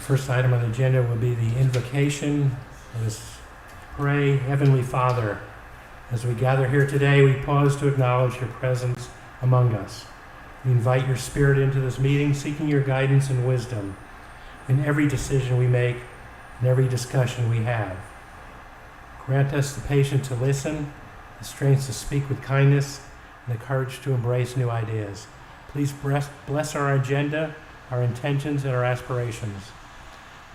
First item on the agenda will be the invocation. Let us pray. Heavenly Father, as we gather here today, we pause to acknowledge your presence among us. We invite your Spirit into this meeting, seeking your guidance and wisdom in every decision we make and every discussion we have. Grant us the patience to listen, the strength to speak with kindness, and the courage to embrace new ideas. Please bless our agenda, our intentions, and our aspirations.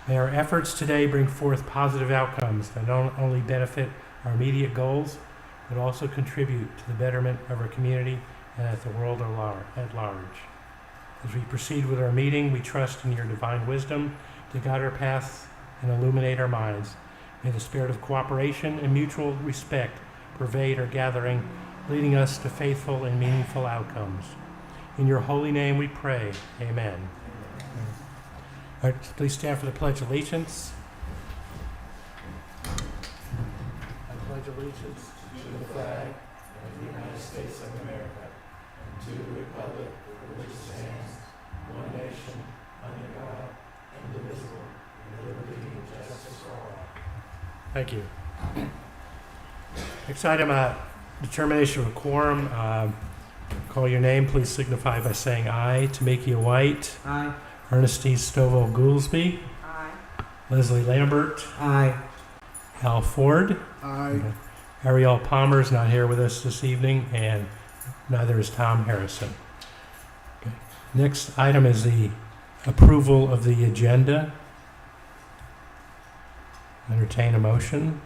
May our efforts today bring forth positive outcomes that not only benefit our immediate goals, but also contribute to the betterment of our community and at the world at large. As we proceed with our meeting, we trust in your divine wisdom to guide our paths and illuminate our minds. May the spirit of cooperation and mutual respect pervade our gathering, leading us to faithful and meaningful outcomes. In your holy name we pray. Amen. All right, please stand for the Pledge of Allegiance. I pledge allegiance to the flag of the United States of America, and to the republic for which it stands, one nation, under God, indivisible, with liberty and justice for all. Thank you. Next item, determination of a quorum. Call your name. Please signify by saying aye. Tamika White. Aye. Ernestine Stovall Goolsby. Aye. Leslie Lambert. Aye. Hal Ford. Aye. Ariel Palmer is not here with us this evening, and neither is Tom Harrison. Okay. Next item is the approval of the agenda. Entertain a motion.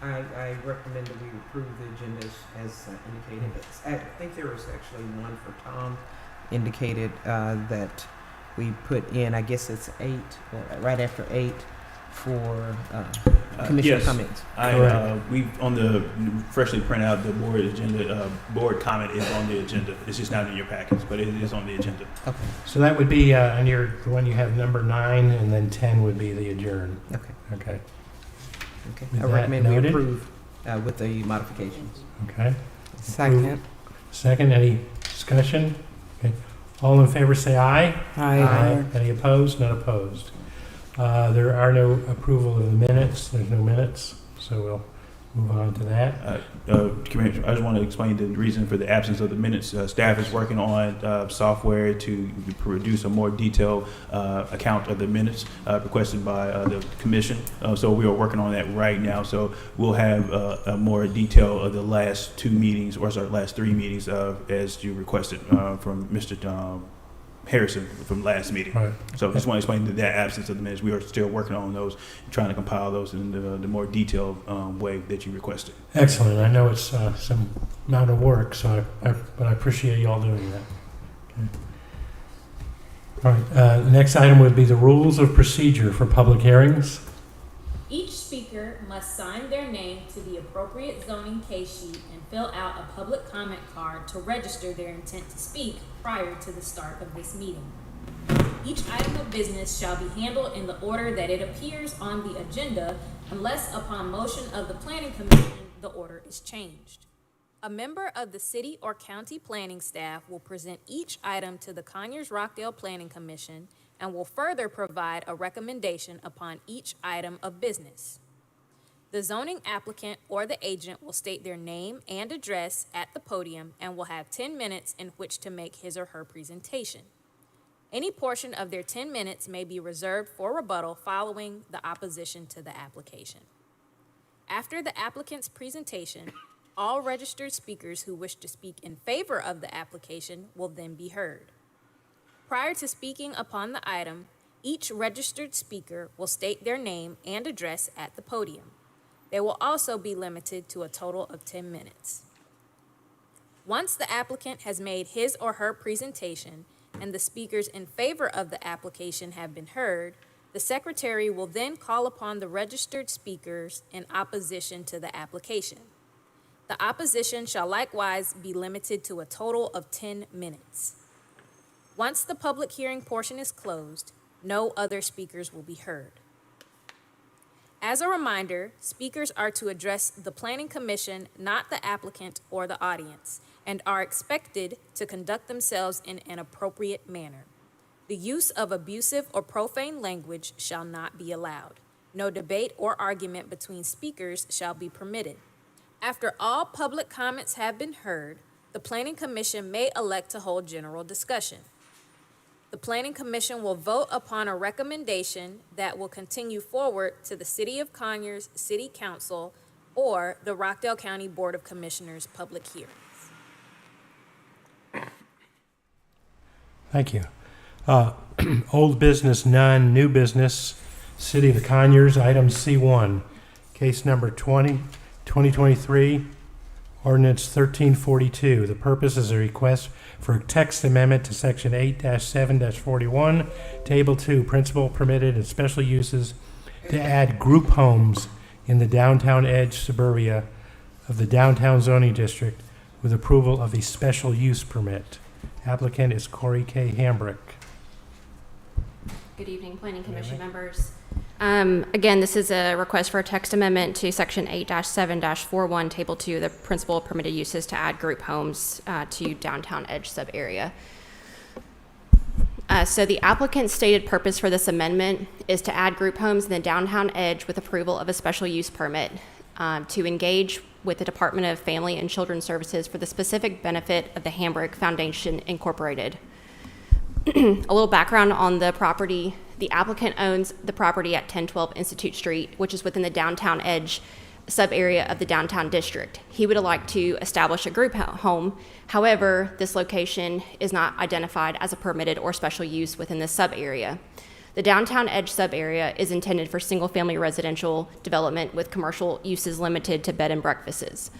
I recommend that we approve the agenda as indicated. I think there was actually one for Tom indicated that we put in, I guess it's 8, right after 8 for commission comments. We on the freshly print out the board agenda. Board comment is on the agenda. It's just not in your packets, but it is on the agenda. Okay. So that would be on the one you have number 9, and then 10 would be the adjourn. Okay. Okay. Okay. With I that recommend we noted. approve with the modifications. Okay. Second. Second. Any discussion? Okay. All in favor say aye. Aye. Any opposed? None opposed. There are no approval of the minutes. There's no minutes, so we'll move on to that. Commissioner, I just want to explain the reason for the absence of the minutes. Staff is working on software to produce a more detailed account of the minutes requested by the commission. So we are working on that right now. So we'll have a more detail of the last 2 meetings, or sorry, last 3 meetings as you requested from Mr. Harrison from last meeting. Right. So I just want to explain that absence of the minutes. We are still working on those, and trying to compile those in the more detailed way that you requested. Excellent. I know it's some amount of work, so but I appreciate you all doing that. Okay. All right. The next item would be the rules of procedure for public hearings. Each speaker must sign their name to the appropriate zoning case sheet and fill out a public comment card to register their intent to speak prior to the start of this meeting. Each item of business shall be handled in the order that it appears on the agenda, unless upon motion of the Planning Commission the order is changed. A member of the city or county planning staff will present each item to the Conyers-Rockdale Planning Commission and will further provide a recommendation upon each item of business. The zoning applicant or the agent will state their name and address at the podium and will have 10 minutes in which to make his or her presentation. Any portion of their 10 minutes may be reserved for rebuttal following the opposition to the application. After the applicant's presentation, all registered speakers who wish to speak in favor of the application will then be heard. Prior to speaking upon the item, each registered speaker will state their name and address at the podium. They will also be limited to a total of 10 minutes. Once the applicant has made his or her presentation and the speakers in favor of the application have been heard, the secretary will then call upon the registered speakers in opposition to the application. The opposition shall likewise be limited to a total of 10 minutes. Once the public hearing portion is closed, no other speakers will be heard. As a reminder, speakers are to address the Planning Commission, not the applicant or the audience, and are expected to conduct themselves in an appropriate manner. The use of abusive or profane language shall not be allowed. No debate or argument between speakers shall be permitted. After all public comments have been heard, the Planning Commission may elect to hold general discussion. The Planning Commission will vote upon a recommendation that will continue forward to the City of Conyers City Council or the Rockdale County Board of Commissioners public hearings. Thank you. Old business, none. New business, City of Conyers, item C1, case number 2023, ordinance 1342. The purpose is a request for a text amendment to section 8-7-41, table 2, principal permitted and special uses to add group homes in the downtown edge suburbia of the downtown zoning district with approval of a special use permit. Applicant is Corey K. Hambrick. Good evening, Planning Commission evening. members. Again, this is a request for a text amendment to Section 8-7-41, Table 2, the principal permitted uses to add group homes to downtown edge sub-area. So the applicant's stated purpose for this amendment is to add group homes in the downtown edge with approval of a special use permit to engage with the Department of Family and Children's Services for the specific benefit of the Hambrick Foundation Incorporated. A little background on the property. The applicant owns the property at 1012 Institute Street, which is within the downtown edge sub-area of the downtown district. He would like to establish a group home. However, this location is not identified as a permitted or special use within the sub-area. The downtown edge sub-area is intended for single-family residential development with commercial uses limited to bed and breakfasts.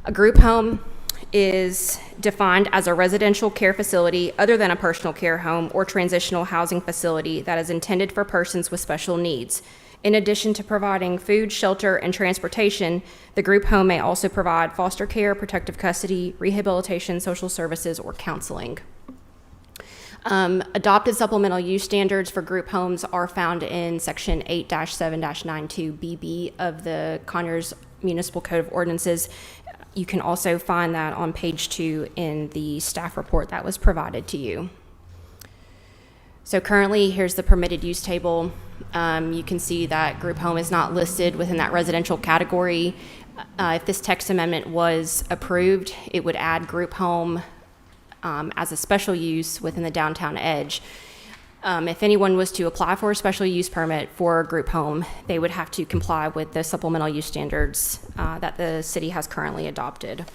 A group home is defined as a residential care facility other than a personal care home or transitional housing facility that is intended for persons with special needs. In addition to providing food, shelter, and transportation, the group home may also provide foster care, protective custody, rehabilitation, social services, or counseling. Adopted supplemental use standards for group homes are found in Section 8-7-92BB of the Conyers Municipal Code of Ordinances. You can also find that on page 2 in the staff report that was provided to you. So currently, here's the permitted use table. You can see that group home is not listed within that residential category. If this text amendment was approved, it would add group home as a special use within the downtown edge. If anyone was to apply for a special use permit for a group home, they would have to comply with the supplemental use standards that the city has currently adopted.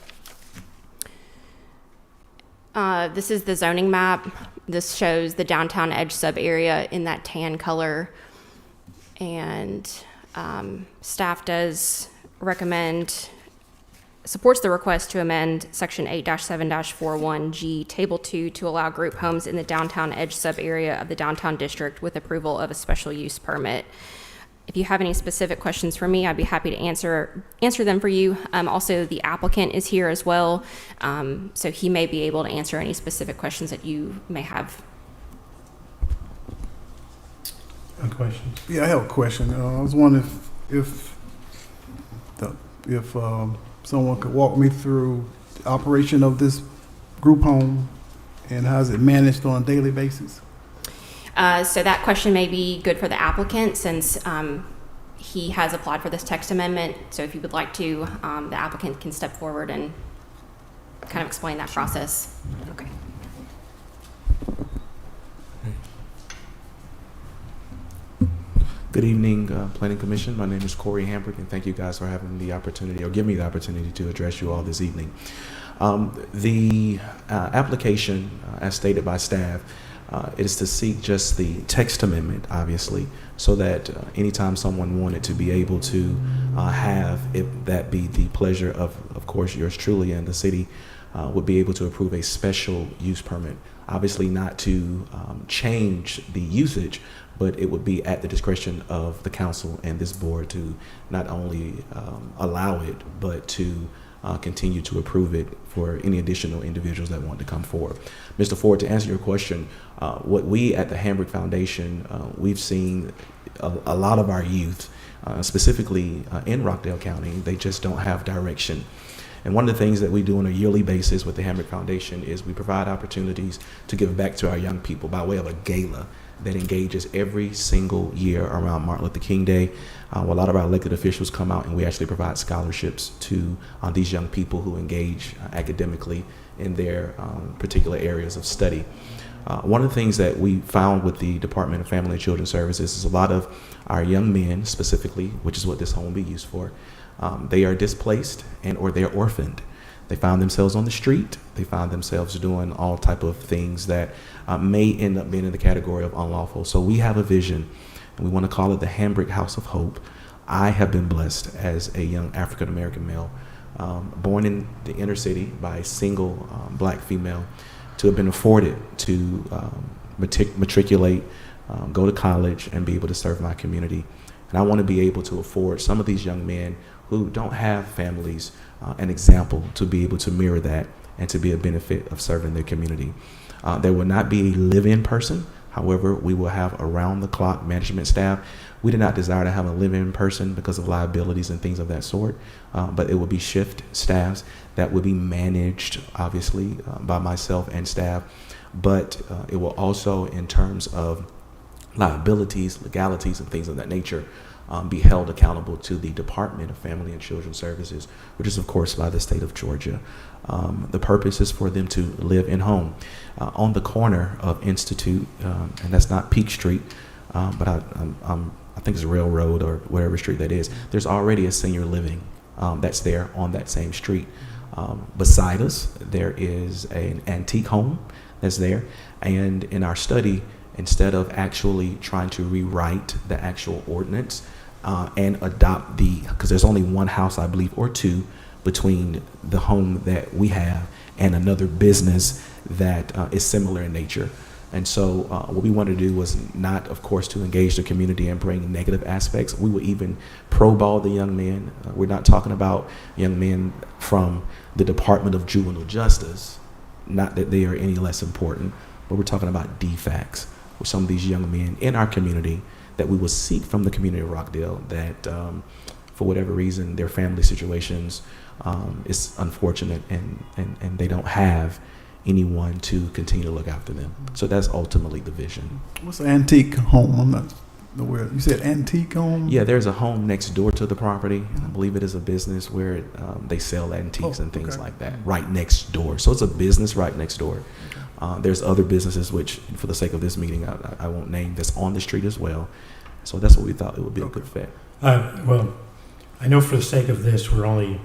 This is the zoning map. This shows the downtown edge sub-area in that tan color. And staff does supports the request to amend Section 8-7-41G, Table 2, to allow group homes in the downtown edge sub-area of the downtown district with approval of a special use permit. If you have any specific questions for me, I'd be happy to answer them for you. Also, the applicant is here as well, so he may be able to answer any specific questions that you may have. Any questions? Yeah, I have a question. I was wondering if someone could walk me through the operation of this group home and how is it managed on a daily basis? So that question may be good for the applicant since he has applied for this text amendment. So if you would like to, the applicant can step forward and kind of explain that process. Okay. Good evening, Planning Commission. My name is Corey Hambrick, and thank you guys for having the opportunity, or giving me the opportunity to address you all this evening. The application, as stated by staff, is to seek just the text amendment, obviously, so that anytime someone wanted to be able to have it, that be the pleasure of course, yours truly and the city, would be able to approve a special use permit. Obviously not to change the usage, but it would be at the discretion of the council and this board to not only allow it, but to continue to approve it for any additional individuals that want to come forward. Mr. Ford, to answer your question, what we at the Hambrick Foundation, we've seen a lot of our youth, specifically in Rockdale County, they just don't have direction. And one of the things that we do on a yearly basis with the Hamrick Foundation is we provide opportunities to give back to our young people by way of a gala that engages every single year around Martin Luther King Day. A lot of our elected officials come out and we actually provide scholarships to these young people who engage academically in their particular areas of study. One of the things that we found with the Department of Family and Children Services is a lot of our young men specifically, which is what this home will be used for, they are displaced and or they're orphaned. They found themselves on the street. They found themselves doing all type of things that may end up being in the category of unlawful. So we have a vision, and we want to call it the Hambrick House of Hope. I have been blessed as a young African-American male, born in the inner city by a single black female, to have been afforded to matriculate, go to college, and be able to serve my community. And I want to be able to afford some of these young men who don't have families an example to be able to mirror that and to be a benefit of serving their community. There will not be a live-in person. However, we will have around-the-clock management staff. We did not desire to have a live-in person because of liabilities and things of that sort, but it will be shift staffs that will be managed, obviously, by myself and staff. But it will also, in terms of liabilities, legalities, and things of that nature, be held accountable to the Department of Family and Children Services, which is, of course, by the state of Georgia. The purpose is for them to live in home. On the corner of Institute, and that's not Peak Street, but I think it's Railroad or whatever street that is, there's already a senior living that's there on that same street. Beside us, there is an antique home that's there. And in our study, instead of actually trying to rewrite the actual ordinance and adopt because there's only one house, I believe, or two between the home that we have and another business that is similar in nature. And so what we wanted to do was not, of course, to engage the community and bring negative aspects. We will even pro-ball the young men. We're not talking about young men from the Department of Juvenile Justice, not that they are any less important, but we're talking about DFACs with some of these young men in our community that we will seek from the community of Rockdale that for whatever reason their family situations is unfortunate and they don't have anyone to continue to look after them. So that's ultimately the vision. What's an antique home? I'm not aware. You said antique home? Yeah, there's a home next door to the property. I believe it is a business where they sell antiques and things like that right next door. So it's a business right next door. There's other businesses, which for the sake of this meeting, I won't name, that's on the street as well. So that's what we thought it would be a good fit. Well, I know for the sake of this, we're only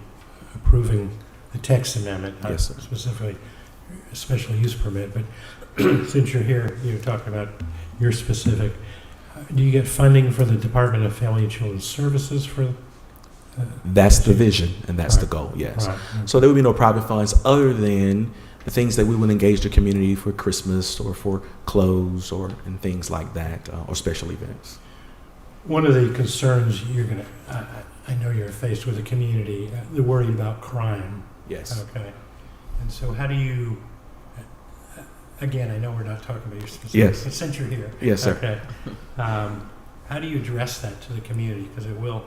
approving the text amendment, not Yes, sir. specifically a special use permit, but since you're here, you're talking about your specific, do you get funding for the Department of Family and Children's Services for? That's the vision and that's the Right. goal, yes. Right. So there will be no private funds other than the things that we will engage the community for Christmas or for clothes and things like that, or special events. One of the concerns you're going to, I know you're faced with the community, the worry about crime. Yes. Okay. And so how do you, again, I know we're not talking about your specific, Yes. but since you're here. Yes, sir. Okay. How do you address that to the community? Because it will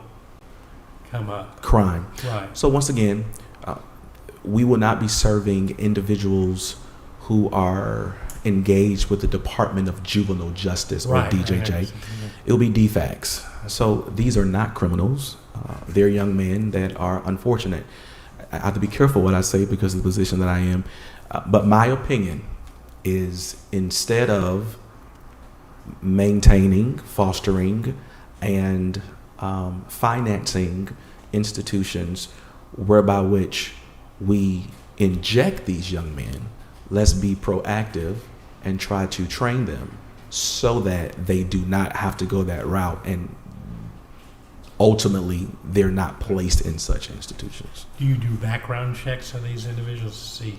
come up. Crime. Right. So once again, we will not be serving individuals who are engaged with the Department of Juvenile Justice or Right. DJJ. It'll be DFACs. So these are not criminals. They're young men that are unfortunate. I have to be careful what I say because of the position that I am. But my opinion is instead of maintaining, fostering, and financing institutions whereby which we inject these young men, let's be proactive and try to train them so that they do not have to go that route and ultimately they're not placed in such institutions. Do you do background checks on these individuals to see?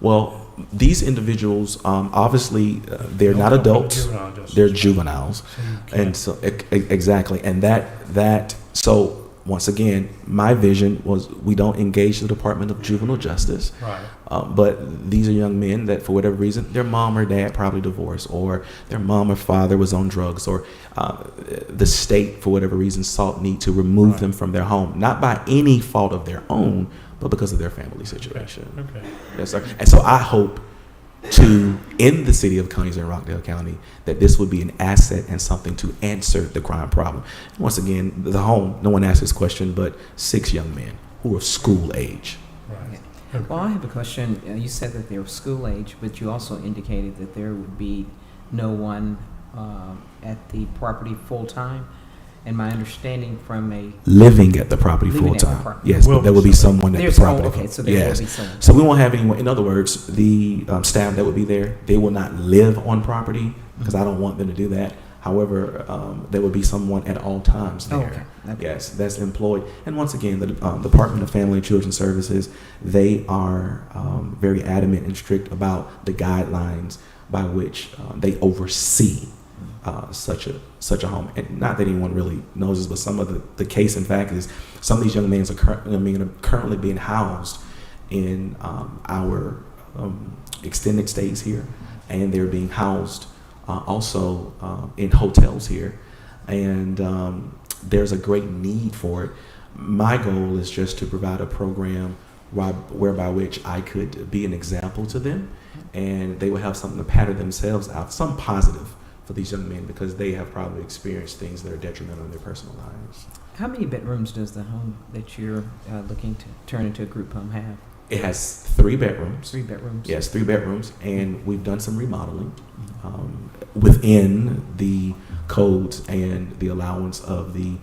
Well, these individuals, obviously, they're not adults; Juvenile justice. they're juveniles, So you can't- and so exactly. And that. So once again, my vision was we don't engage the Department of Juvenile Justice, Right. but these are young men that, for whatever reason, their mom or dad probably divorced, or their mom or father was on drugs, or the state, for whatever reason, saw need to remove Right. them from their home, not by any fault of their own, but because of their family situation. Okay. Yes, sir. And so I hope to, in the city of Conyers and Rockdale County, that this would be an asset and something to answer the crime problem. And once again, the home, no one asked this question, but 6 young men who are school age. Right. Yeah. Well, I have a question. You said that they were school age, but you also indicated that there would be no one at the property full time. And my understanding from Living at the property Living full at the time. property. Yes, Will there will be be someone at the there's property. okay, so there Yes. will be someone. So we won't have anyone. In other words, the staff that would be there, they will not live on property because I don't want them to do that. However, there will be someone at all times there. Oh, okay. Okay. Yes, that's employed. And once again, the Department of Family and Children Services, they are very adamant and strict about the guidelines by which they oversee such a home. And not that anyone really knows this, but some of the case in fact is some of these young men are currently being housed in our extended stays here, and they're being housed also in hotels here, and there's a great need for it. My goal is just to provide a program whereby which I could be an example to them, and they will have something to pattern themselves out, some positive for these young men, because they have probably experienced things that are detrimental in their personal lives. How many bedrooms does the home that you're looking to turn into a group home have? It has 3 bedrooms. 3 bedrooms. Yes, 3 bedrooms, and we've done some remodeling within the codes and the allowance of the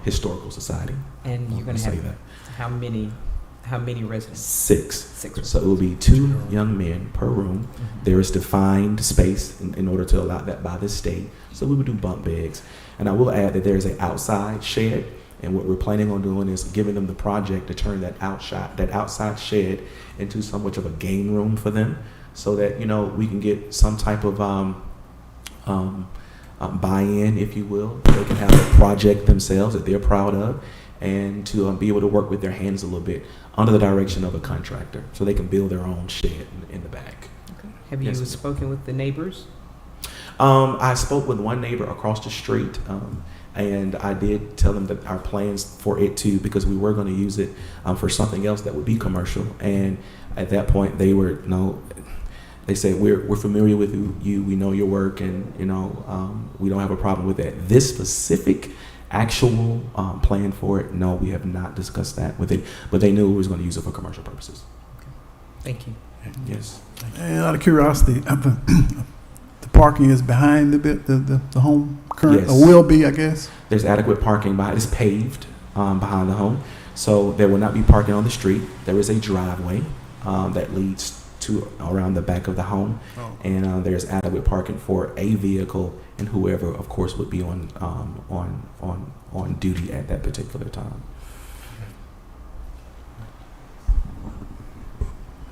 historical society. And you're going to Say have that. how many residents? 6. 6. So it will be 2 young men per room. There is defined space in order to allow that by the state. So we would do bunk beds. And I will add that there is an outside shed, and what we're planning on doing is giving them the project to turn that outside shed into somewhat of a game room for them, so that we can get some type of buy-in, if you will. They can have a project themselves that they're proud of, and to be able to work with their hands a little bit under the direction of a contractor, so they can build their own shed in the back. Okay. Have you Yes. spoken with the neighbors? I spoke with one neighbor across the street, and I did tell them that our plans for it too, because we were going to use it for something else that would be commercial. And at that point, they were they said we're familiar with you, we know your work, and we don't have a problem with that. This specific actual plan for it, no, we have not discussed that with it, but they knew we was going to use it for commercial purposes. Thank you. Yes. And out of curiosity, the parking is behind the home current, Yes. or will be, I guess. There's adequate parking behind. It's paved behind the home, so there will not be parking on the street. There is a driveway that leads to around the back of the home, and there's adequate parking for a vehicle and whoever, of course, would be on duty at that particular time.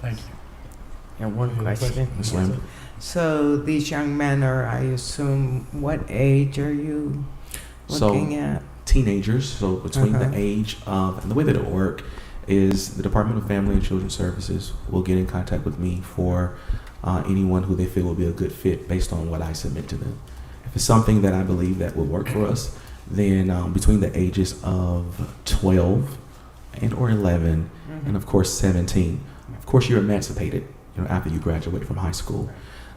Thank you. Yeah, one Any other question. Ms. Lambert? So these young men are, I assume, what age are you looking at? Teenagers, so between Uh-huh. the age of, and the way that it'll work is the Department of Family and Children Services will get in contact with me for anyone who they feel will be a good fit based on what I submit to them. If it's something that I believe that will work for us, then between the ages of 12 and or 11, and of course 17, of course you're emancipated after you graduate from high school.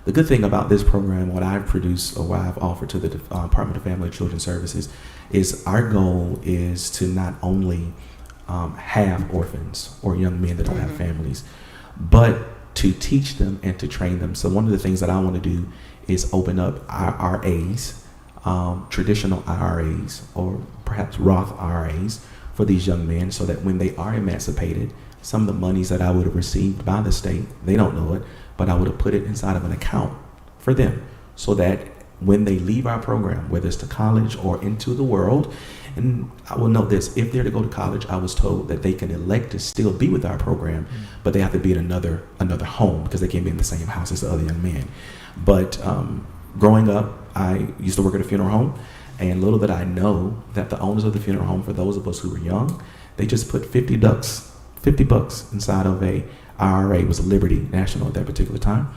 The good thing about this program, what I've produced or what I've offered to the Department of Family and Children Services, is our goal is to not only have orphans or young men that don't have families, but to teach them and to train them. So one of the things that I want to do is open up IRAs, traditional IRAs, or perhaps Roth IRAs for these young men, so that when they are emancipated, some of the monies that I would have received by the state, they don't know it, but I would have put it inside of an account for them, so that when they leave our program, whether it's to college or into the world, and I will note this, if they're to go to college, I was told that they can elect to still be with our program, but they have to be in another home, because they can't be in the same house as the other young men. But growing up, I used to work at a funeral home, and little did I know that the owners of the funeral home, for those of us who were young, they just put $50 inside of a IRA. It was Liberty National at that particular time.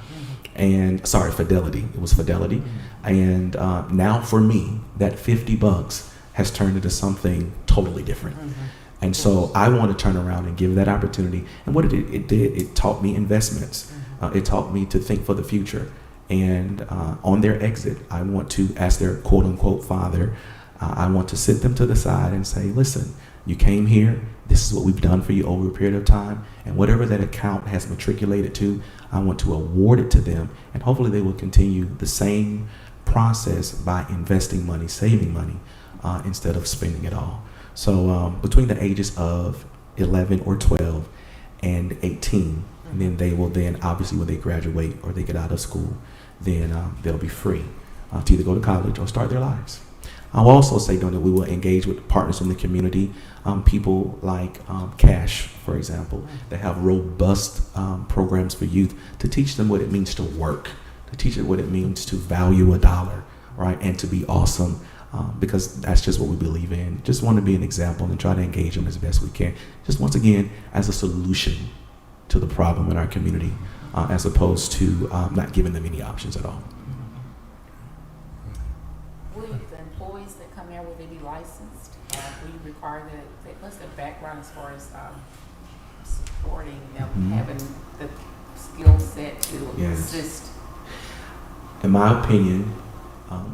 And Fidelity. It was Fidelity. And now for me, that $50 has turned into something totally different. And so I want to turn around and give that opportunity. And what it taught me investments. It taught me to think for the future. And on their exit, I want to, as their quote unquote father, I want to sit them to the side and say, listen, you came here. This is what we've done for you over a period of time. And whatever that account has matriculated to, I want to award it to them. And hopefully they will continue the same process by investing money, saving money, instead of spending it all. So between the ages of 11 or 12 and 18, and then they will then, obviously when they graduate or they get out of school, then they'll be free to either go to college or start their lives. I'll also say, that we will engage with partners in the community, people like Cash, for example, that have robust programs for youth to teach them what it means to work, to teach them what it means to value a dollar, right, and to be awesome, because that's just what we believe in. Just want to be an example and try to engage them as best we can. Just once again, as a solution to the problem in our community, as opposed to not giving them any options at all. Will the employees that come here, will they be licensed? Will you require that, what's the background as far as supporting them, having the skill set to assist? In my opinion,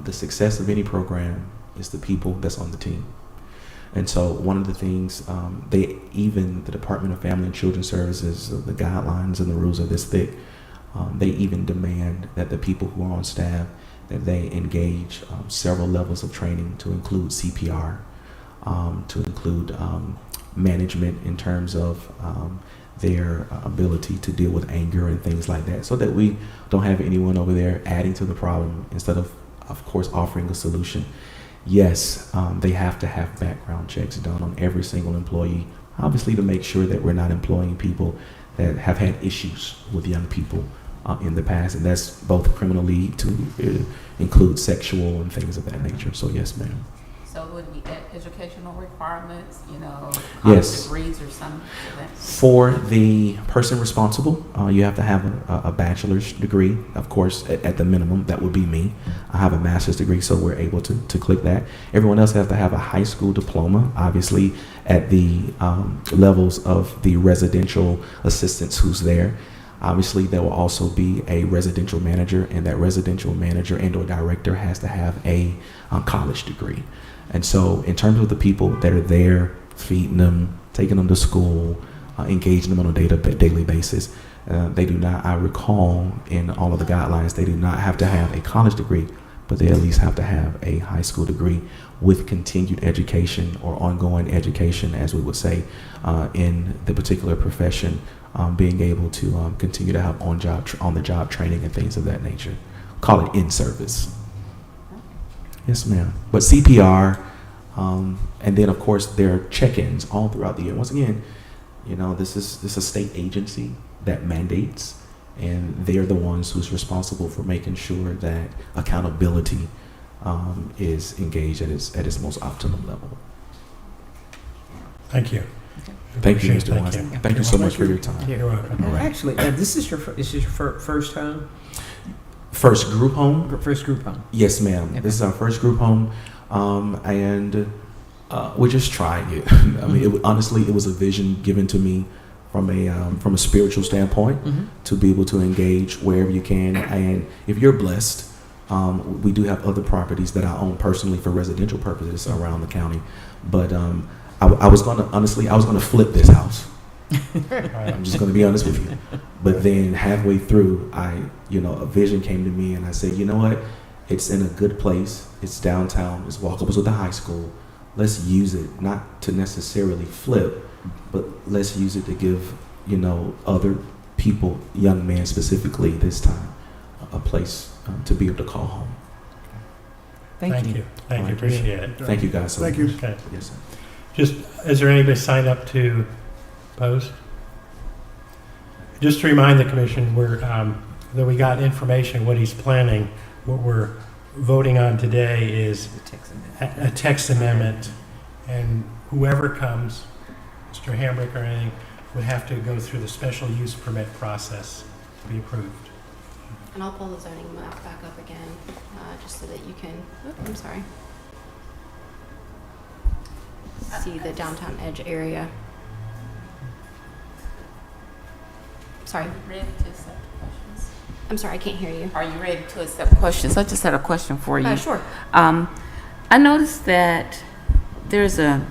the success of any program is the people that's on the team. And so one of the things, the Department of Family and Children's Services, the guidelines and the rules are this thick, they even demand that the people who are on staff, that they engage several levels of training to include CPR, to include management in terms of their ability to deal with anger and things like that, so that we don't have anyone over there adding to the problem instead of course, offering a solution. Yes, they have to have background checks done on every single employee, obviously to make sure that we're not employing people that have had issues with young people in the past, and that's both criminally to include sexual and things of that nature. So yes, ma'am. So would it be educational requirements, Yes. degrees or something? For the person responsible, you have to have a bachelor's degree, of course, at the minimum. That would be me. I have a master's degree, so we're able to click that. Everyone else has to have a high school diploma, obviously, at the levels of the residential assistants who's there. Obviously, there will also be a residential manager, and that residential manager and or director has to have a college degree. And so in terms of the people that are there, feeding them, taking them to school, engaging them on a daily basis, they do not, I recall in all of the guidelines, they do not have to have a college degree, but they at least have to have a high school degree with continued education or ongoing education, as we would say, in the particular profession, being able to continue to have on-the-job training and things of that nature. Call it in-service. Yes, ma'am. But CPR, and then of course there are check-ins all throughout the year. Once again, this is a state agency that mandates, and they're the ones who's responsible for making sure that accountability is engaged at its most optimum level. Thank you. Thank you, Mr. Thank Watson. you. Thank you so much for your time. You're welcome. And actually, this is your first home? First group home? First group home. Yes, ma'am. Okay. This is our first group home, and we're just trying it. I mean, honestly, it was a vision given to me from a spiritual standpoint, to be able to engage wherever you can. And if you're blessed, we do have other properties that I own personally for residential purposes around the county. But I was gonna flip this house. I'm just going to be honest with you. But then halfway through, a vision came to me, and I said, you know what? It's in a good place. It's downtown. It's walkable to the high school. Let's use it, not to necessarily flip, but let's use it to give, other people, young men specifically this time, a place to be able to call home. Thank you. Thank you. Appreciate it. Thank you guys so much. Thank you. Okay. Yes, sir. Just, is there anybody signed up to pose? Just to remind the commission, that we got information, what he's planning. What we're voting on today is a text amendment, and whoever comes, Mr. Hambrick or anything, would have to go through the special use permit process to be approved. And I'll pull the zoning map back up again, just so that you can, I'm sorry. see the downtown edge area. Sorry, Are you ready to accept questions? I'm sorry, I can't hear you. Are you ready to accept questions? I just had a question for you. Sure. I noticed that there's a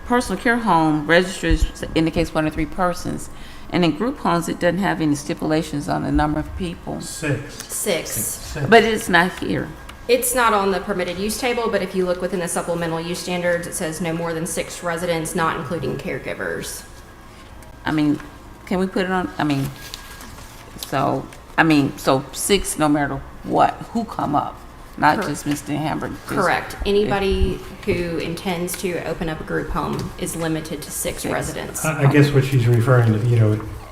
personal care home registers indicates 1 to 3 persons, and in group homes it doesn't have any stipulations on the number of people. Six. But it's not here. It's not on the permitted use table, but if you look within the supplemental use standards, it says no more than 6 residents, not including caregivers. I mean, can we put it on? So 6 no matter what, who come up, not Correct. just Mr. Hamburg. Correct. Anybody who intends to open up a group home is limited to 6 residents. I guess what she's referring to,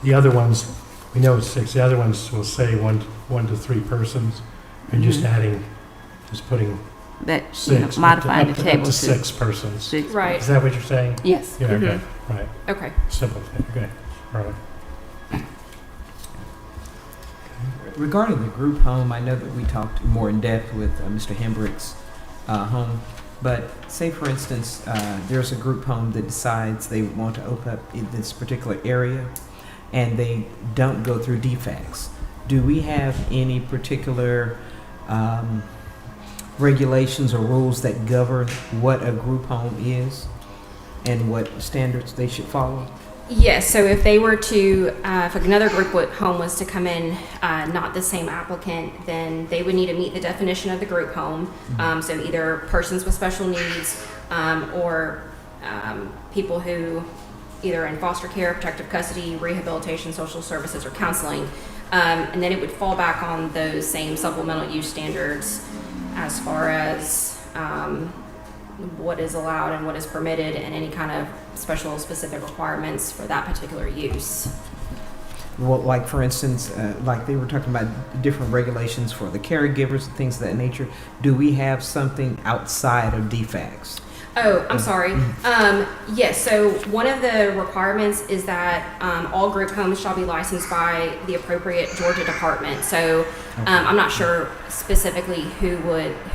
the other ones, we know it's 6. The other ones will say 1 to 3 persons, and just putting That 6, modifying up the to table to 6 persons. 6. Right. Is that what you're saying? Yes. Yeah, okay, right. Okay. Simple thing, okay, all right. Regarding the group home, I know that we talked more in depth with Mr. Hembrick's home, but say for instance, there's a group home that decides they want to open up in this particular area and they don't go through DFACS. Do we have any particular regulations or rules that govern what a group home is and what standards they should follow? Yes, so if they were to, if another group home was to come in, not the same applicant, then they would need to meet the definition of the group home. So either persons with special needs or people who either in foster care, protective custody, rehabilitation, social services, or counseling. And then it would fall back on those same supplemental use standards as far as what is allowed and what is permitted and any kind of special specific requirements for that particular use. Well, like for instance, like they were talking about different regulations for the caregivers and things of that nature. Do we have something outside of DFACS? Oh, I'm sorry. Yes, so one of the requirements is that all group homes shall be licensed by the appropriate Georgia department. So I'm not sure specifically who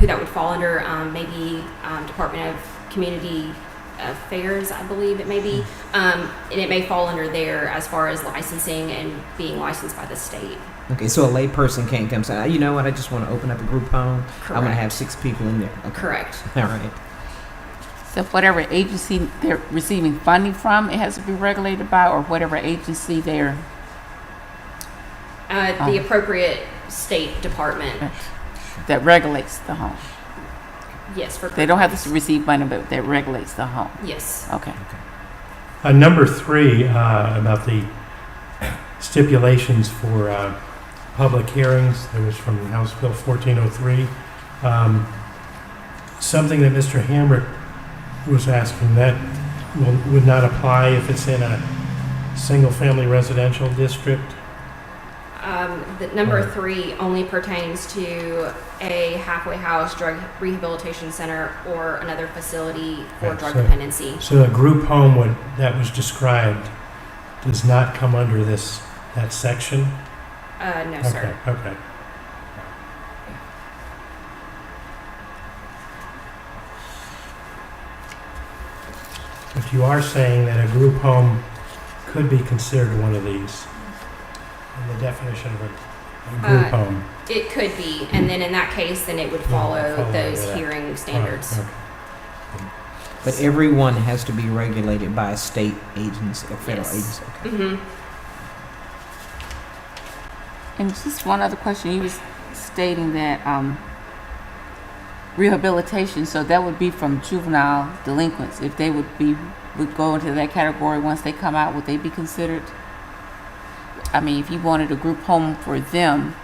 that would fall under. Maybe Department of Community Affairs, I believe it may be. And it may fall under there as far as licensing and being licensed by the state. Okay, so a lay person can't come say, you know what, I just want to open up a group home. I'm going to Correct. have 6 people in there. Okay. Correct. All right. So whatever agency they're receiving funding from, it has to be regulated by, or whatever agency they're... The appropriate state department. that regulates the home. Yes, for They don't have to receive money, but that regulates the home. Yes. Okay. Number 3, about the stipulations for public hearings, that was from House Bill 1403. Something that Mr. Hamrick was asking, that would not apply if it's in a single-family residential district? The number 3 only pertains to a halfway house, drug rehabilitation center, or another facility for Right, drug so- dependency. So a group home that was described does not come under that section? No, sir. Okay. But you are saying that a group home could be considered one of these, in the definition of a group home. It could be, and then in that case, then it would follow those hearing standards. Okay. But everyone has to be regulated by a state agency, a federal Yes. agency. Okay. Mm-hmm. And just one other question. You was stating that rehabilitation, so that would be from juvenile delinquents. If they would go into that category once they come out, would they be considered? I mean, if you wanted a group home for them,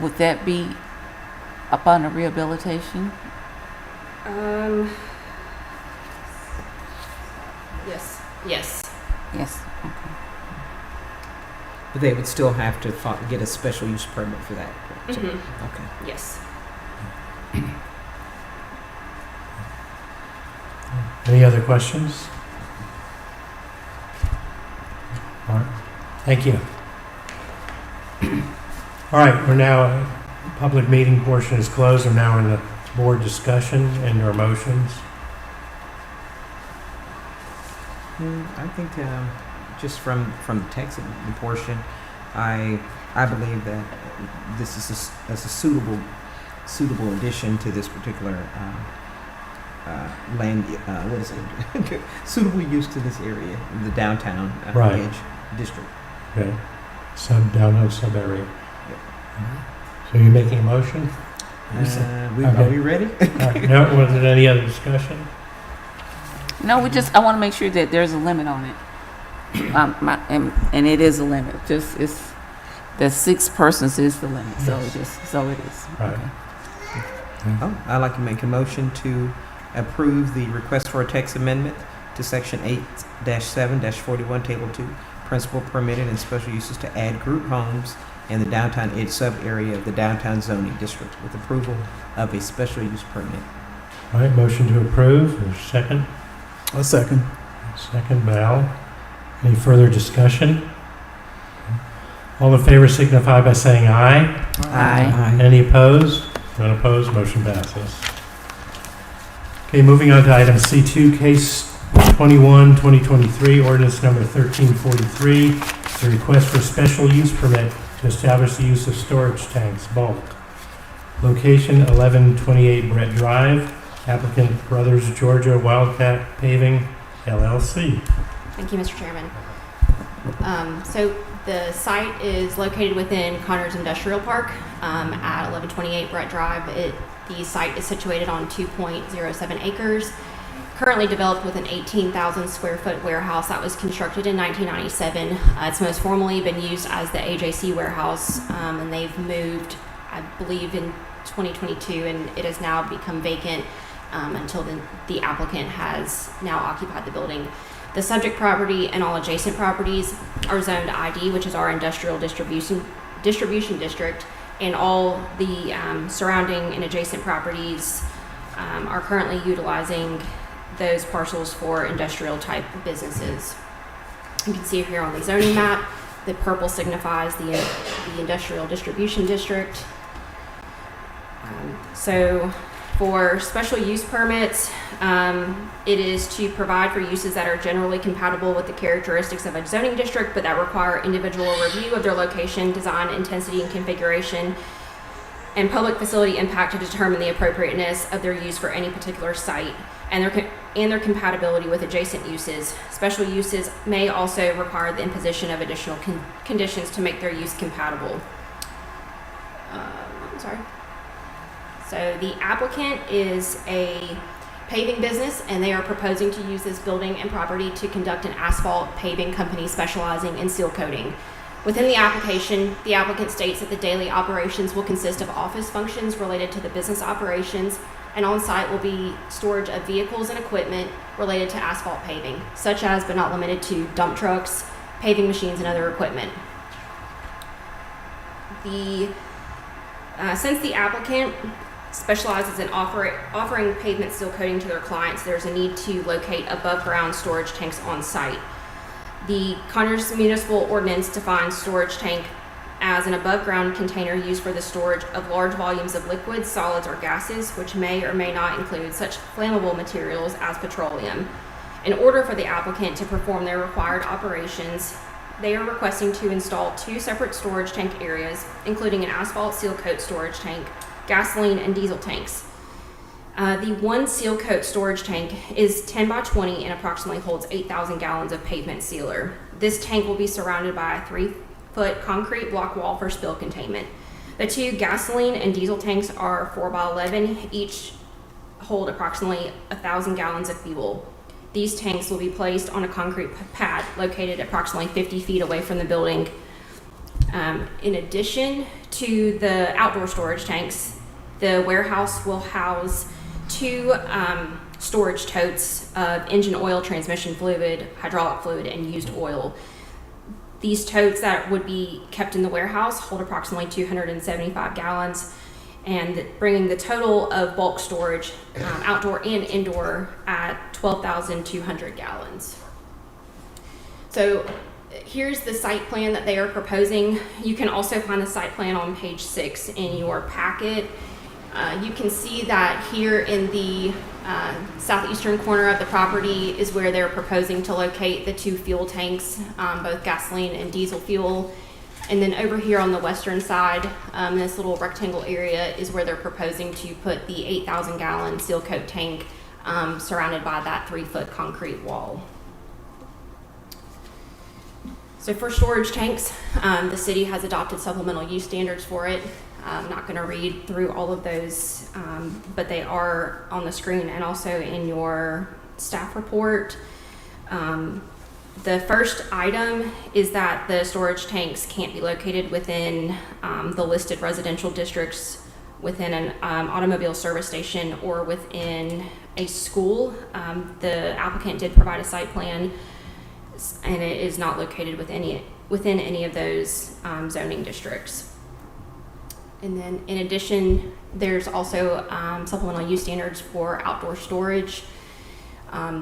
would that be up under rehabilitation? Yes. Yes. Yes. Okay. But they would still have to get a special use permit for that. correct? So- Mm-hmm. Okay. Yes. Any other questions? All right, thank you. All right, we're now, public meeting portion is closed. We're now in the board discussion and our motions. I think just from the text portion, I believe that this is a suitable addition to this particular land. What is it? Suitable use to this area, the downtown Right. edge district. Okay. Downtown sub area. So you're making a motion? Are Okay. we ready? All right. No, was there any other discussion? No, I want to make sure that there's a limit on it. And it is a limit. Just it's that 6 persons is the limit. So it is. Right. Okay. Oh, I'd like to make a motion to approve the request for a text amendment to section 8-7-41, table 2, principal permitted and special uses to add group homes in the downtown edge sub-area of the downtown zoning district with approval of a special use permit. All right, motion to approve. There's a second. A second. Second by Al. Any further discussion? All in favor signify by saying aye. Aye. Any opposed? None opposed, motion passes. Okay, moving on to item C2, case 21-2023, ordinance number 1343, the request for special use permit to establish the use of storage tanks, bulk. Location 1128 Brett Drive, applicant Brothers Georgia Wildcat Paving, LLC. Thank you, Mr. Chairman. So the site is located within Conyers Industrial Park at 1128 Brett Drive. The site is situated on 2.07 acres, currently developed with an 18,000 square foot warehouse that was constructed in 1997. It's most formally been used as the AJC warehouse, and they've moved, I believe, in 2022, and it has now become vacant until the applicant has now occupied the building. The subject property and all adjacent properties are zoned ID, which is our industrial distribution district, and all the surrounding and adjacent properties are currently utilizing those parcels for industrial type businesses. You can see here on the zoning map, the purple signifies the industrial distribution district. So for special use permits, it is to provide for uses that are generally compatible with the characteristics of a zoning district, but that require individual review of their location, design, intensity, and configuration, and public facility impact to determine the appropriateness of their use for any particular site and their compatibility with adjacent uses. Special uses may also require the imposition of additional conditions to make their use compatible. So the applicant is a paving business, and they are proposing to use this building and property to conduct an asphalt paving company specializing in seal coating. Within the application, the applicant states that the daily operations will consist of office functions related to the business operations, and on site will be storage of vehicles and equipment related to asphalt paving, such as but not limited to dump trucks, paving machines, and other equipment. Since the applicant specializes in offering pavement seal coating to their clients, there's a need to locate above ground storage tanks on site. The Conyers Municipal Ordinance defines storage tank as an above ground container used for the storage of large volumes of liquids, solids, or gases, which may or may not include such flammable materials as petroleum. In order for the applicant to perform their required operations, they are requesting to install 2 separate storage tank areas, including an asphalt seal coat storage tank, gasoline, and diesel tanks. The one seal coat storage tank is 10 by 20 and approximately holds 8,000 gallons of pavement sealer. This tank will be surrounded by a 3-foot concrete block wall for spill containment. The 2 gasoline and diesel tanks are 4 by 11, each hold approximately 1,000 gallons of fuel. These tanks will be placed on a concrete pad located approximately 50 feet away from the building. In addition to the outdoor storage tanks, the warehouse will house 2 storage totes of engine oil, transmission fluid, hydraulic fluid, and used oil. These totes that would be kept in the warehouse hold approximately 275 gallons, and bringing the total of bulk storage, outdoor and indoor, at 12,200 gallons. So here's the site plan that they are proposing. You can also find the site plan on page 6 in your packet. You can see that here in the southeastern corner of the property is where they're proposing to locate the 2 fuel tanks, both gasoline and diesel fuel. And then over here on the western side, this little rectangle area is where they're proposing to put the 8,000 gallon seal coat tank surrounded by that 3-foot concrete wall. So for storage tanks, the city has adopted supplemental use standards for it. I'm not going to read through all of those, but they are on the screen and also in your staff report. The first item is that the storage tanks can't be located within the listed residential districts, within an automobile service station, or within a school. The applicant did provide a site plan, and it is not located within any of those zoning districts. And then in addition, there's also supplemental use standards for outdoor storage.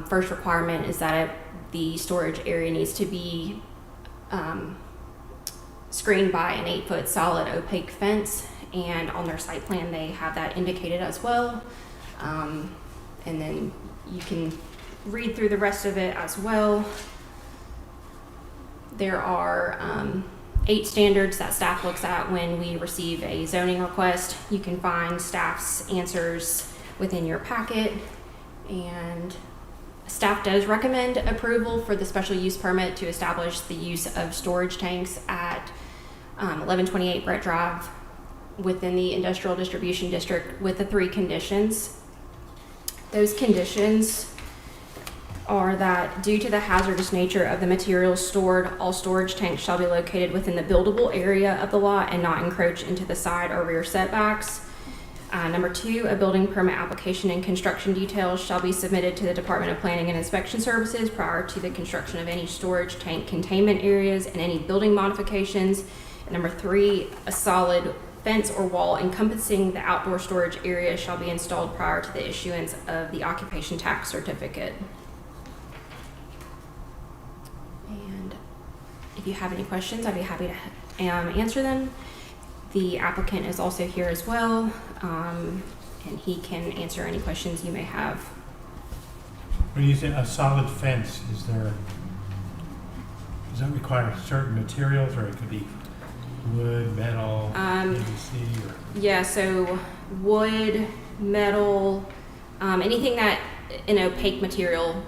First requirement is that the storage area needs to be screened by an 8-foot solid opaque fence, and on their site plan they have that indicated as well. And then you can read through the rest of it as well. There are 8 standards that staff looks at when we receive a zoning request. You can find staff's answers within your packet, and staff does recommend approval for the special use permit to establish the use of storage tanks at 1128 Brett Drive within the industrial distribution district with the 3 conditions. Those conditions are that due to the hazardous nature of the materials stored, all storage tanks shall be located within the buildable area of the lot and not encroach into the side or rear setbacks. Number 2, a building permit application and construction details shall be submitted to the Department of Planning and Inspection Services prior to the construction of any storage tank containment areas and any building modifications. And number 3, a solid fence or wall encompassing the outdoor storage area shall be installed prior to the issuance of the occupation tax certificate. And if you have any questions, I'd be happy to answer them. The applicant is also here as well, and he can answer any questions you may have. When you say a solid fence, does that require certain materials, or it could be wood, metal, PVC, or? Yeah, so wood, metal, anything that an opaque material.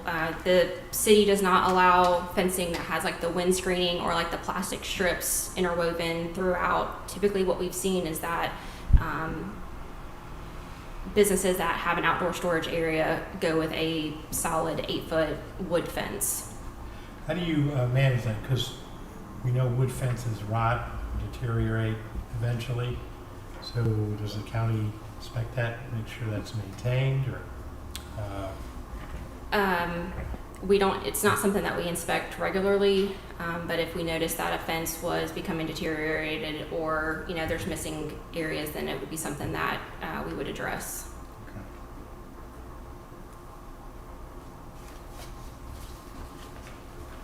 The city does not allow fencing that has like the wind screening or like the plastic strips interwoven throughout. Typically what we've seen is that businesses that have an outdoor storage area go with a solid 8-foot wood fence. How do you manage that? Because we know wood fences rot, deteriorate eventually. So does the county inspect that, make sure that's maintained, or? We don't, it's not something that we inspect regularly, but if we notice that a fence was becoming deteriorated or, you know, there's missing areas, then it would be something that we would address. Okay.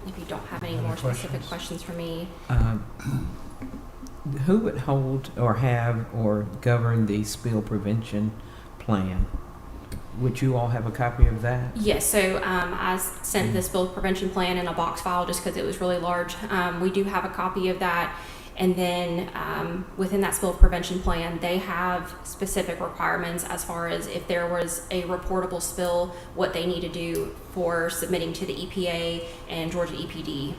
If you don't have any Other more specific questions? questions for me. Who would hold or have or govern the spill prevention plan? Would you all have a copy of that? Yes, so I sent the spill prevention plan in a box file just because it was really large. We do have a copy of that. And then within that spill prevention plan, they have specific requirements as far as if there was a reportable spill, what they need to do for submitting to the EPA and Georgia EPD.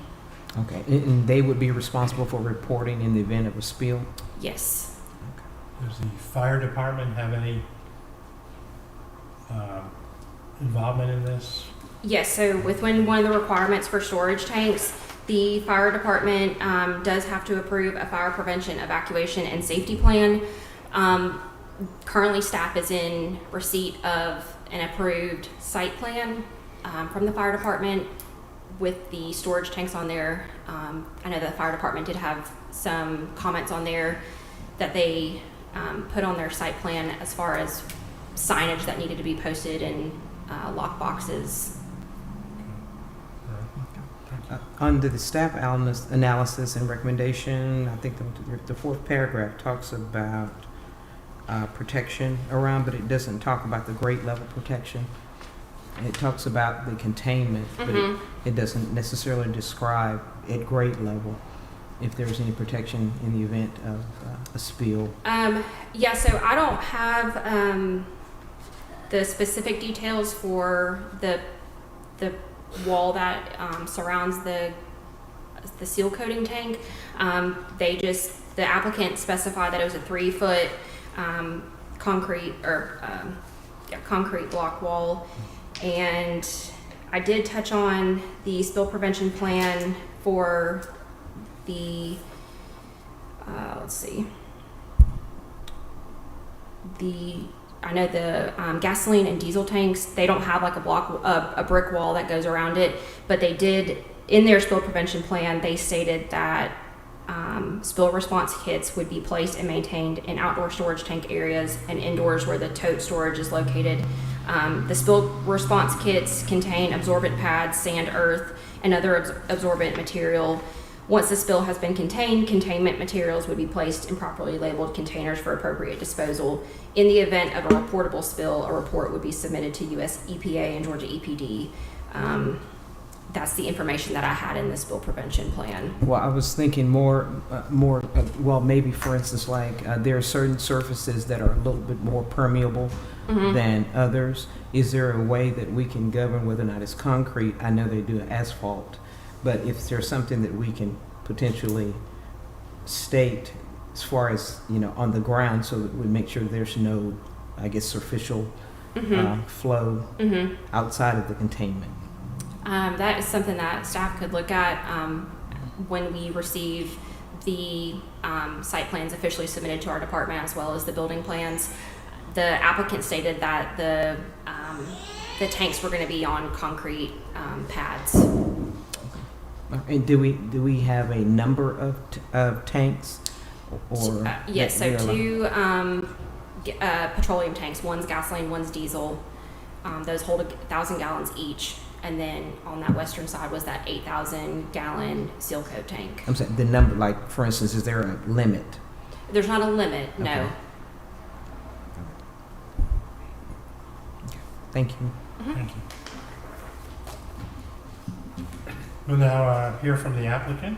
Okay, and they would be responsible for reporting in the event of a spill? Yes. Does the fire department have any involvement in this? Yes, so within one of the requirements for storage tanks, the fire department does have to approve a fire prevention, evacuation, and safety plan. Currently, staff is in receipt of an approved site plan from the fire department with the storage tanks on there. I know the fire department did have some comments on there that they put on their site plan as far as signage that needed to be posted and lock boxes. Under the staff analysis and recommendation, I think the 4th paragraph talks about protection around, but it doesn't talk about the grade level protection. It talks about the containment, but it doesn't necessarily describe at grade level if there's any protection in the event of a spill. Yeah, so I don't have the specific details for the wall that surrounds the seal coating tank. The applicant specified that it was a 3-foot concrete block wall. And I did touch on the spill prevention plan for the, I know the gasoline and diesel tanks, they don't have like a brick wall that goes around it, but they did, in their spill prevention plan, they stated that spill response kits would be placed and maintained in outdoor storage tank areas and indoors where the tote storage is located. The spill response kits contain absorbent pads, sand, earth, and other absorbent material. Once the spill has been contained, containment materials would be placed in properly labeled containers for appropriate disposal. In the event of a reportable spill, a report would be submitted to US EPA and Georgia EPD. That's the information that I had in the spill prevention plan. Well, I was thinking well, maybe for instance, like there are certain surfaces that are a little bit more permeable than others. Is there a way that we can govern whether or not it's concrete? I know they do asphalt, but if there's something that we can potentially state as far as, on the ground, so that we make sure there's no, I guess, superficial flow outside of the containment. That is something that staff could look at when we receive the site plans officially submitted to our department, as well as the building plans. The applicant stated that the tanks were going to be on concrete pads. And do we have a number of tanks? Or yes, so 2 petroleum tanks. One's gasoline, one's diesel. Those hold 1,000 gallons each. And then on that western side was that 8,000 gallon seal coat tank. I'm saying the number, like for instance, is there a limit? There's not a limit, no. Okay. Thank you. Thank you. We'll now hear from the applicant.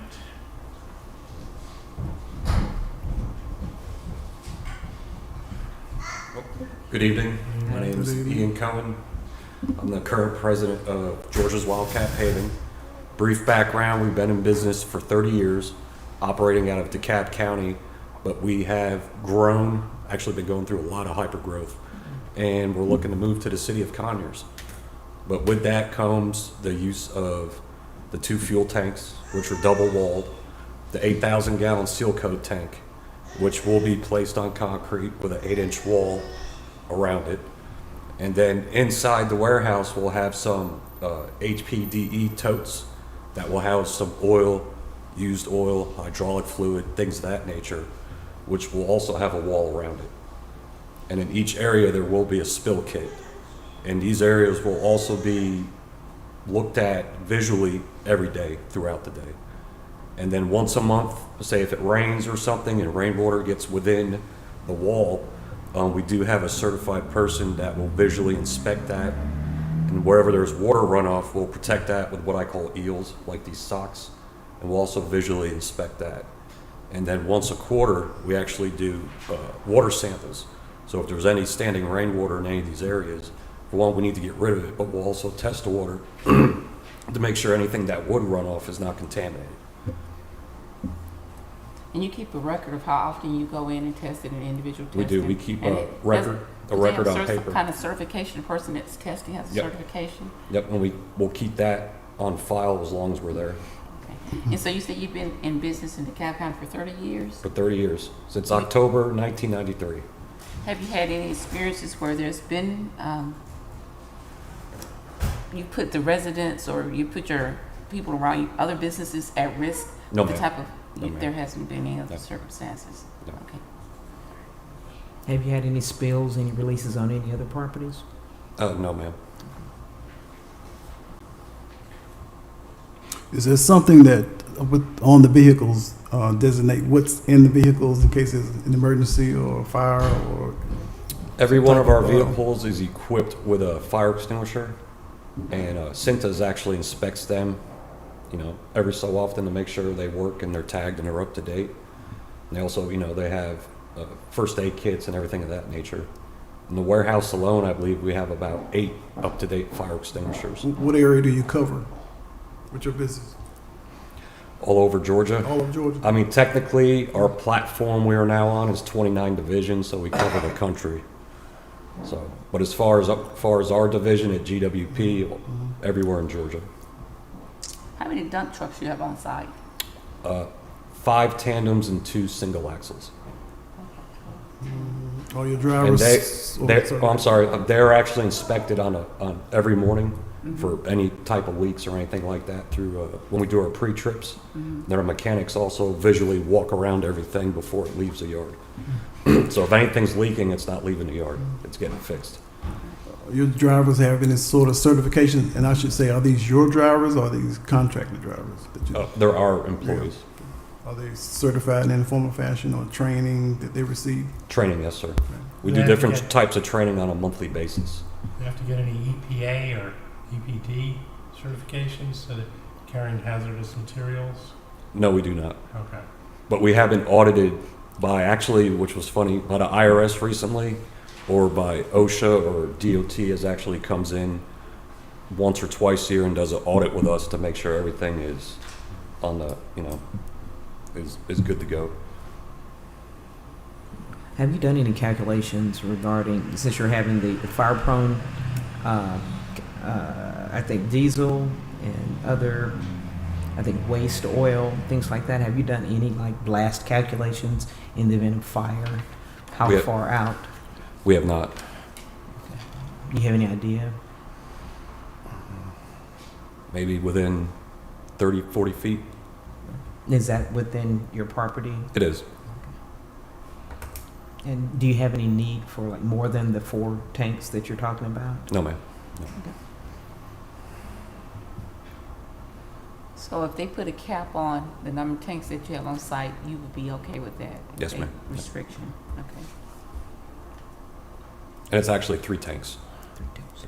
Good evening. My name is Ian Cohen. I'm the current president of Georgia's Wildcat Haven. Brief background, we've been in business for 30 years, operating out of DeKalb County, but we have grown, actually been going through a lot of hypergrowth, and we're looking to move to the city of Conyers. But with that comes the use of the 2 fuel tanks, which are double walled, the 8,000 gallon seal coat tank, which will be placed on concrete with an 8-inch wall around it. And then inside the warehouse, we'll have some HPDE totes that will house some oil, used oil, hydraulic fluid, things of that nature, which will also have a wall around it. And in each area, there will be a spill kit. And these areas will also be looked at visually every day throughout the day. And then once a month, say if it rains or something and rainwater gets within the wall, we do have a certified person that will visually inspect that, and wherever there's water runoff, we'll protect that with what I call eels, like these socks, and we'll also visually inspect that. And then once a quarter, we actually do water samples. So if there's any standing rainwater in any of these areas, for one, we need to get rid of it, but we'll also test the water to make sure anything that would run off is not contaminated. And you keep a record of how often you go in and test it in individual testing? We do. We keep a record on paper. Some kind of certification, the person that's testing has a Yep. certification? Yep, and we'll keep that on file as long as we're there. Okay. And so you said you've been in business in DeKalb County for 30 years? For 30 years, since October 1993. Have you had any experiences where there's been, you put the residents or you put your people around you, other businesses at risk? No, The ma'am. type of, No, ma'am. there hasn't been any other No. circumstances? No. Okay. Have you had any spills, any releases on any other properties? No, ma'am. Is there something that on the vehicles designate what's in the vehicles in case there's an emergency or fire or? Every one of our Type of, vehicles is equipped with a fire extinguisher, and Cintas actually inspects them, every so often to make sure they work and they're tagged and they're up to date. And they also, they have first aid kits and everything of that nature. In the warehouse alone, I believe we have about 8 up-to-date fire extinguishers. What area do you cover with your business? All over Georgia. All of Georgia? I mean, technically, our platform we are now on is 29 divisions, so we cover the country. So, but as far as our division at GWP, everywhere in Georgia. How many dump trucks you have on site? 5 tandems and 2 single axles. All your And drivers? they're actually inspected on every morning for any type of leaks or anything like that through when we do our pre-trips. Their mechanics also visually walk around everything before it leaves the yard. So if anything's leaking, it's not leaving the yard. It's getting fixed. Your drivers have any sort of certification, and I should say, are these your drivers or are these contracted drivers? There are employees. Are they certified in any form or fashion or training that they receive? Training, yes, sir. We You do have to different get- types of training on a monthly basis. Do you have to get any EPA or EPD certifications so that carrying hazardous materials? No, we do not. Okay. But we have been audited by, actually, which was funny, by the IRS recently, or by OSHA, or DOT has actually comes in once or twice a year and does an audit with us to make sure everything is on the, is good to go. Have you done any calculations regarding, since you're having the fire prone, I think diesel and other, I think waste oil, things like that, have you done any like blast calculations in the event of fire? How We have- far out? We have not. Do you have any idea? Maybe within 30, 40 feet. Is that within your property? It is. And do you have any need for like more than the 4 tanks that you're talking about? No, ma'am. So if they put a cap on the number of tanks that you have on site, you would be okay with that? Yes, Okay, ma'am. Restriction, okay. And it's actually 3 tanks. 3 tanks.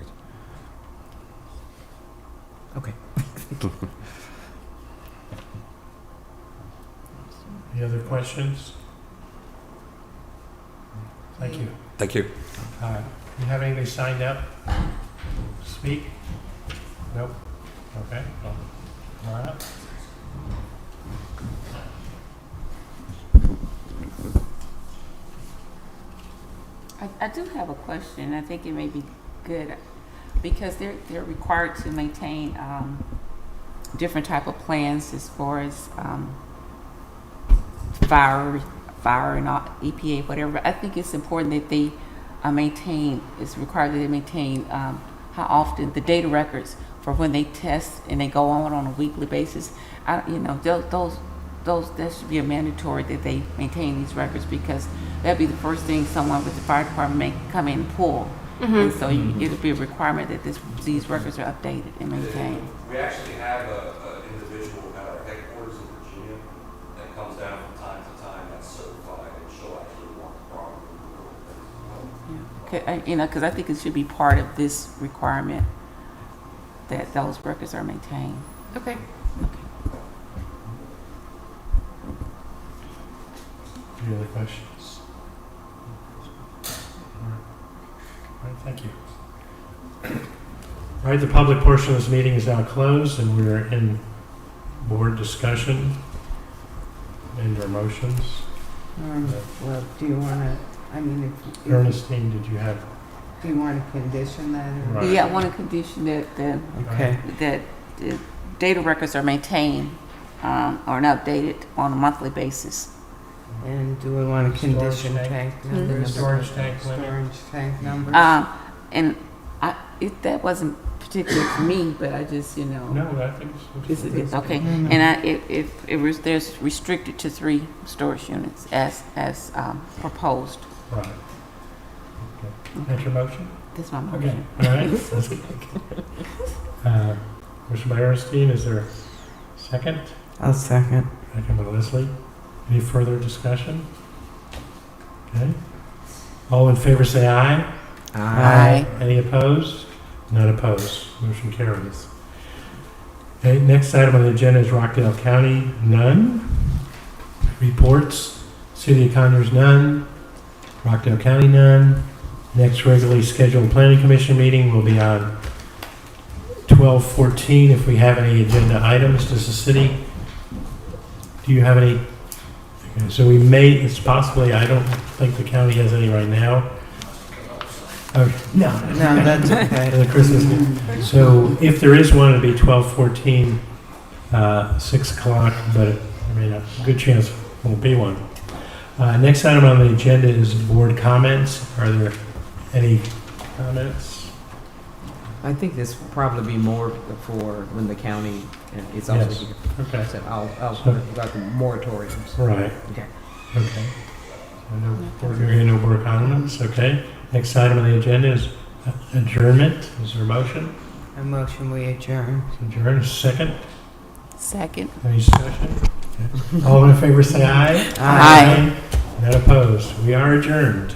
Okay. Any other questions? Thank you. Thank you. You have anybody signed up to speak? Nope. Okay. Well, all right. I do have a question. I think it may be good because they're required to maintain different type of plans as far as fire and all, EPA, whatever. I think it's important that they maintain. It's required that they maintain how often the data records for when they test and they go on a weekly basis. Those that should be a mandatory that they maintain these records because that'd be the first thing someone with the fire department may come in and pull. And so it'll be a requirement that these records are updated and maintained. We actually have an individual at our headquarters in Virginia that comes down from time to time that's certified, and she'll actually walk the property. Because I think it should be part of this requirement that those records are maintained. Okay. Any other questions? All right, thank you. All right, the public portion of this meeting is now closed, and we're in board discussion and your motions. Well, do you want to, if Ernestine, did you have? do you want to condition that? Or? Right. Yeah, I want to condition that Okay. that the data records are maintained or updated on a monthly basis. And do we want to condition Storage tank tank? number? Storage tank limit? Storage tank numbers? And that wasn't particular for me, but I just, No, I think it's okay. No. And there's restricted to 3 storage units as proposed. right. Okay. That's your motion? That's my Okay. motion. All right. That's good. Motion by Ernestine. Is there a second? I'll second. Second by Leslie. Any further discussion? Okay. All in favor say aye. Aye. Any opposed? None opposed. Motion carries. Okay, next item on the agenda is Rockdale County, none. Reports, City of Conyers, none. Rockdale County, none. Next regularly scheduled Planning Commission meeting will be on 12/14. If we have any agenda items, does the city, do you have any? Okay, so we may, it's possibly, I don't think the county has any right now. Okay. No, that's okay. The Christmas meeting. So if there is one, it'd be 12/14, 6 o'clock, but I mean, a good chance it won't be one. Next item on the agenda is board comments. Are there any comments? I think this will probably be more for when the county is also Yes. here. Okay, So I'll So- put it about the moratoriums. right. Okay. Okay. So no board comments, okay. Next item on the agenda is adjournment. Is there a motion? A motion we adjourn. Adjourn, second. Second. Any discussion? Okay. All in favor say aye. Aye. None opposed. We are adjourned.